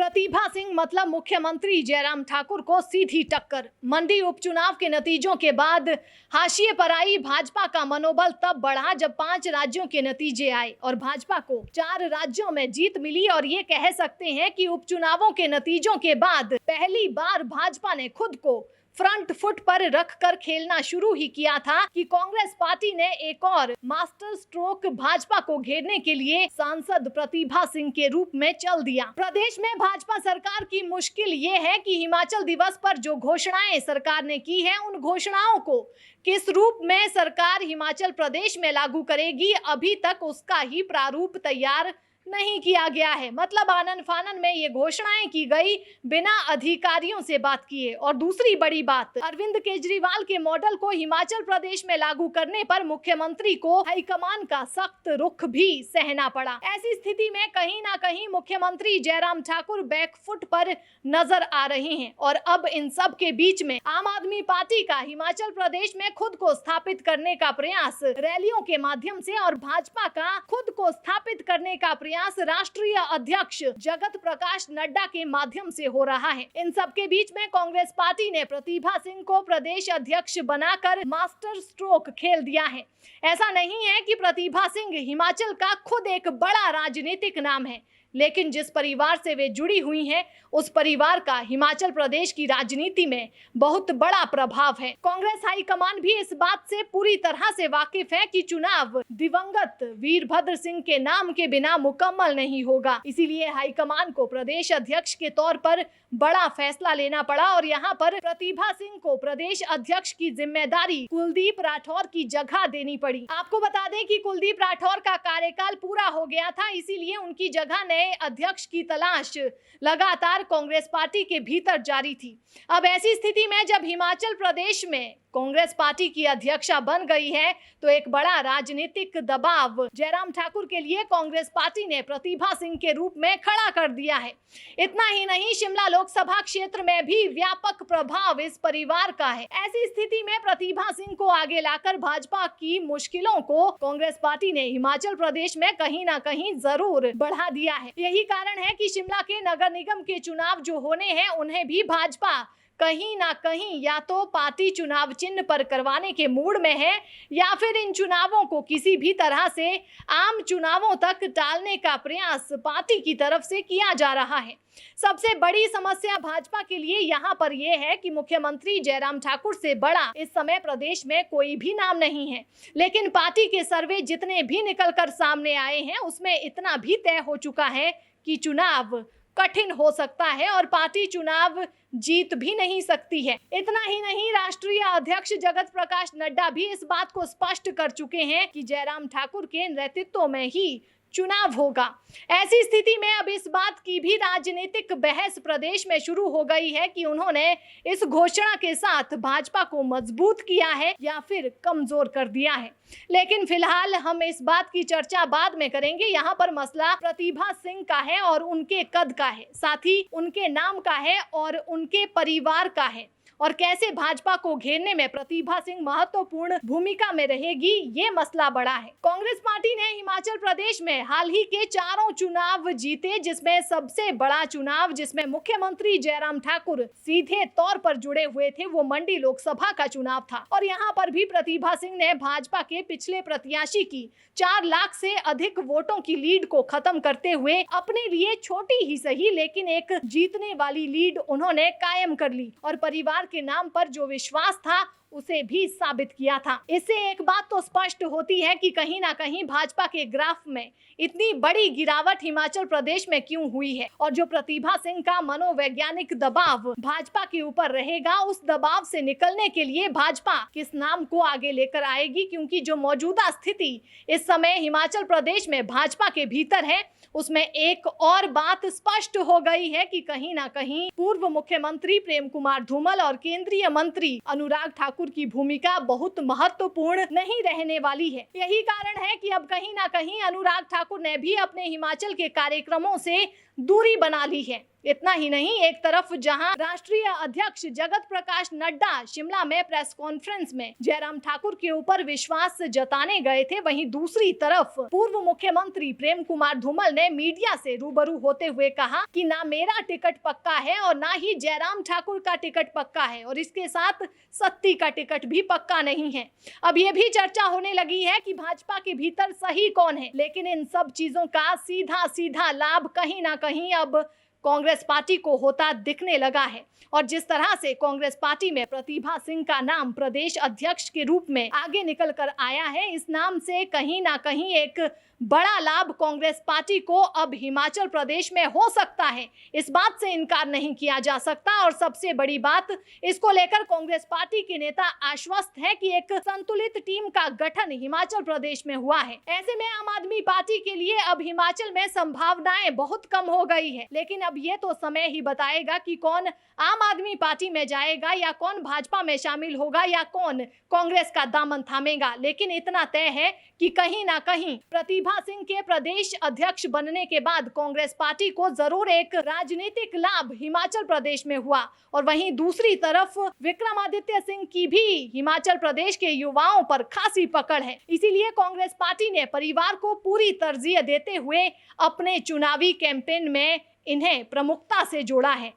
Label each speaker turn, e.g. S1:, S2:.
S1: प्रतिभा सिंह मतलब मुख्यमंत्री जयराम ठाकुर को सीधी टक्कर। मंडी उपचुनाव के नतीजों के बाद हाशिए पर आई भाजपा का मनोबल तब बढ़ा जब 5 राज्यों के नतीजे आए और भाजपा को 4 राज्यों में जीत मिली। और ये कह सकते हैं कि उपचुनावों के नतीजों के बाद पहली बार भाजपा ने खुद को फ्रंट फुट पर रखकर खेलना शुरू ही किया था कि कांग्रेस पार्टी ने एक और मास्टर स्ट्रोक भाजपा को घेरने के लिए सांसद प्रतिभा सिंह के रूप में चल दिया। प्रदेश में भाजपा सरकार की मुश्किल ये है कि हिमाचल दिवस पर जो घोषणाएं सरकार ने की है, उन घोषणाओं को किस रूप में सरकार हिमाचल प्रदेश में लागू करेगी, अभी तक उसका ही प्रारूप तैयार नहीं किया गया है। मतलब आनन फानन में ये घोषणाएं की गई बिना अधिकारियों से बात किए। और दूसरी बड़ी बात, अरविंद केजरीवाल के मॉडल को हिमाचल प्रदेश में लागू करने पर मुख्यमंत्री को हाईकमान का सख्त रुख भी सहना पड़ा। ऐसी स्थिति में कहीं ना कहीं मुख्यमंत्री जयराम ठाकुर बैकफुट पर नजर आ रहे हैं। और अब इन सब के बीच में आम आदमी पार्टी का हिमाचल प्रदेश में खुद को स्थापित करने का प्रयास रैलियों के माध्यम से और भाजपा का खुद को स्थापित करने का प्रयास राष्ट्रीय अध्यक्ष जगत प्रकाश नड्डा के माध्यम से हो रहा है। इन सब के बीच में कांग्रेस पार्टी ने प्रतिभा सिंह को प्रदेश अध्यक्ष बनाकर मास्टर स्ट्रोक खेल दिया है। ऐसा नहीं है कि प्रतिभा सिंह हिमाचल का खुद एक बड़ा राजनीतिक नाम है, लेकिन जिस परिवार से वे जुड़ी हुई हैं, उस परिवार का हिमाचल प्रदेश की राजनीति में बहुत बड़ा प्रभाव है। कांग्रेस हाईकमान भी इस बात से पूरी तरह से वाकिफ है कि चुनाव दिवंगत वीरभद्र सिंह के नाम के बिना मुकम्मल नहीं होगा। इसीलिए हाईकमान को प्रदेश अध्यक्ष के तौर पर बड़ा फैसला लेना पड़ा और यहाँ पर प्रतिभा सिंह को प्रदेश अध्यक्ष की जिम्मेदारी कुलदीप राठौर की जगह देनी पड़ी। आपको बता दें कि कुलदीप राठौर का कार्यकाल पूरा हो गया था, इसीलिए उनकी जगह नए अध्यक्ष की तलाश लगातार कांग्रेस पार्टी के भीतर जारी थी। अब ऐसी स्थिति में जब हिमाचल प्रदेश में कांग्रेस पार्टी की अध्यक्षा बन गई है, तो एक बड़ा राजनीतिक दबाव जयराम ठाकुर के लिए कांग्रेस पार्टी ने प्रतिभा सिंह के रूप में खड़ा कर दिया है। इतना ही नहीं, शिमला लोकसभा क्षेत्र में भी व्यापक प्रभाव इस परिवार का है। ऐसी स्थिति में प्रतिभा सिंह को आगे लाकर भाजपा की मुश्किलों को कांग्रेस पार्टी ने हिमाचल प्रदेश में कहीं ना कहीं जरूर बढ़ा दिया है। यही कारण है कि शिमला के नगर निगम के चुनाव जो होने हैं, उन्हें भी भाजपा कहीं ना कहीं या तो पार्टी चुनाव चिन्ह पर करवाने के मूड में है, या फिर इन चुनावों को किसी भी तरह से आम चुनावों तक टालने का प्रयास पार्टी की तरफ से किया जा रहा है। सबसे बड़ी समस्या भाजपा के लिए यहाँ पर यह है कि मुख्यमंत्री जयराम ठाकुर से बड़ा इस समय प्रदेश में कोई भी नाम नहीं है। लेकिन पार्टी के सर्वे जितने भी निकलकर सामने आए हैं, उसमें इतना भी तय हो चुका है कि चुनाव कठिन हो सकता है और पार्टी चुनाव जीत भी नहीं सकती है। इतना ही नहीं, राष्ट्रीय अध्यक्ष जगत प्रकाश नड्डा भी इस बात को स्पष्ट कर चुके हैं कि जयराम ठाकुर के नेतृत्व में ही चुनाव होगा। ऐसी स्थिति में अब इस बात की भी राजनीतिक बहस प्रदेश में शुरू हो गई है कि उन्होंने इस घोषणा के साथ भाजपा को मजबूत किया है या फिर कमजोर कर दिया है। लेकिन फिलहाल हम इस बात की चर्चा बाद में करेंगे। यहाँ पर मसला प्रतिभा सिंह का है और उनके कद का है, साथ ही उनके नाम का है और उनके परिवार का है, और कैसे भाजपा को घेरने में प्रतिभा सिंह महत्वपूर्ण भूमिका में रहेगी, ये मसला बड़ा है। कांग्रेस पार्टी ने हिमाचल प्रदेश में हाल ही के 4 चुनाव जीते, जिसमें सबसे बड़ा चुनाव जिसमें मुख्यमंत्री जयराम ठाकुर सीधे तौर पर जुड़े हुए थे, वो मंडी लोकसभा का चुनाव था। और यहाँ पर भी प्रतिभा सिंह ने भाजपा के पिछले प्रत्याशी की 4 लाख से अधिक वोटों की लीड को खत्म करते हुए अपने लिए छोटी ही सही लेकिन एक जीतने वाली लीड उन्होंने कायम कर ली और परिवार के नाम पर जो विश्वास था उसे भी साबित किया था। इससे एक बात तो स्पष्ट होती है कि कहीं ना कहीं भाजपा के ग्राफ में इतनी बड़ी गिरावट हिमाचल प्रदेश में क्यों हुई है, और जो प्रतिभा सिंह का मनोवैज्ञानिक दबाव भाजपा के ऊपर रहेगा, उस दबाव से निकलने के लिए भाजपा किस नाम को आगे लेकर आएगी। क्योंकि जो मौजूदा स्थिति इस समय हिमाचल प्रदेश में भाजपा के भीतर है, उसमें एक और बात स्पष्ट हो गई है कि कहीं ना कहीं पूर्व मुख्यमंत्री प्रेम कुमार धूमल और केंद्रीय मंत्री अनुराग ठाकुर की भूमिका बहुत महत्वपूर्ण नहीं रहने वाली है। यही कारण है कि अब कहीं ना कहीं अनुराग ठाकुर ने भी अपने हिमाचल के कार्यक्रमों से दूरी बना ली है। इतना ही नहीं, एक तरफ जहां राष्ट्रीय अध्यक्ष जगत प्रकाश नड्डा शिमला में प्रेस कॉन्फ्रेंस में जयराम ठाकुर के ऊपर विश्वास जताने गए थे, वहीं दूसरी तरफ पूर्व मुख्यमंत्री प्रेम कुमार धूमल ने मीडिया से रूबरू होते हुए कहा कि ना मेरा टिकट पक्का है और ना ही जयराम ठाकुर का टिकट पक्का है, और इसके साथ सत्ती का टिकट भी पक्का नहीं है। अब ये भी चर्चा होने लगी है कि भाजपा के भीतर सही कौन है, लेकिन इन सब चीजों का सीधा सीधा लाभ कहीं ना कहीं अब कांग्रेस पार्टी को होता दिखने लगा है। और जिस तरह से कांग्रेस पार्टी में प्रतिभा सिंह का नाम प्रदेश अध्यक्ष के रूप में आगे निकल कर आया है, इस नाम से कहीं ना कहीं एक बड़ा लाभ कांग्रेस पार्टी को अब हिमाचल प्रदेश में हो सकता है। इस बात से इनकार नहीं किया जा सकता। और सबसे बड़ी बात, इसको लेकर कांग्रेस पार्टी के नेता आश्वस्त है कि एक संतुलित टीम का गठन हिमाचल प्रदेश में हुआ है। ऐसे में आम आदमी पार्टी के लिए अब हिमाचल में संभावनाएं बहुत कम हो गई है। लेकिन अब ये तो समय ही बताएगा कि कौन आम आदमी पार्टी में जाएगा या कौन भाजपा में शामिल होगा या कौन कांग्रेस का दामन थामेगा। लेकिन इतना तय है कि कहीं ना कहीं प्रतिभा सिंह के प्रदेश अध्यक्ष बनने के बाद कांग्रेस पार्टी को जरूर एक राजनीतिक लाभ हिमाचल प्रदेश में हुआ। और वहीं दूसरी तरफ विक्रमादित्य सिंह की भी हिमाचल प्रदेश के युवाओं पर खासी पकड़ है। इसीलिए कांग्रेस पार्टी ने परिवार को पूरी तरजीह देते हुए अपने चुनावी कैंपेन में इन्हें प्रमुखता से जोड़ा है।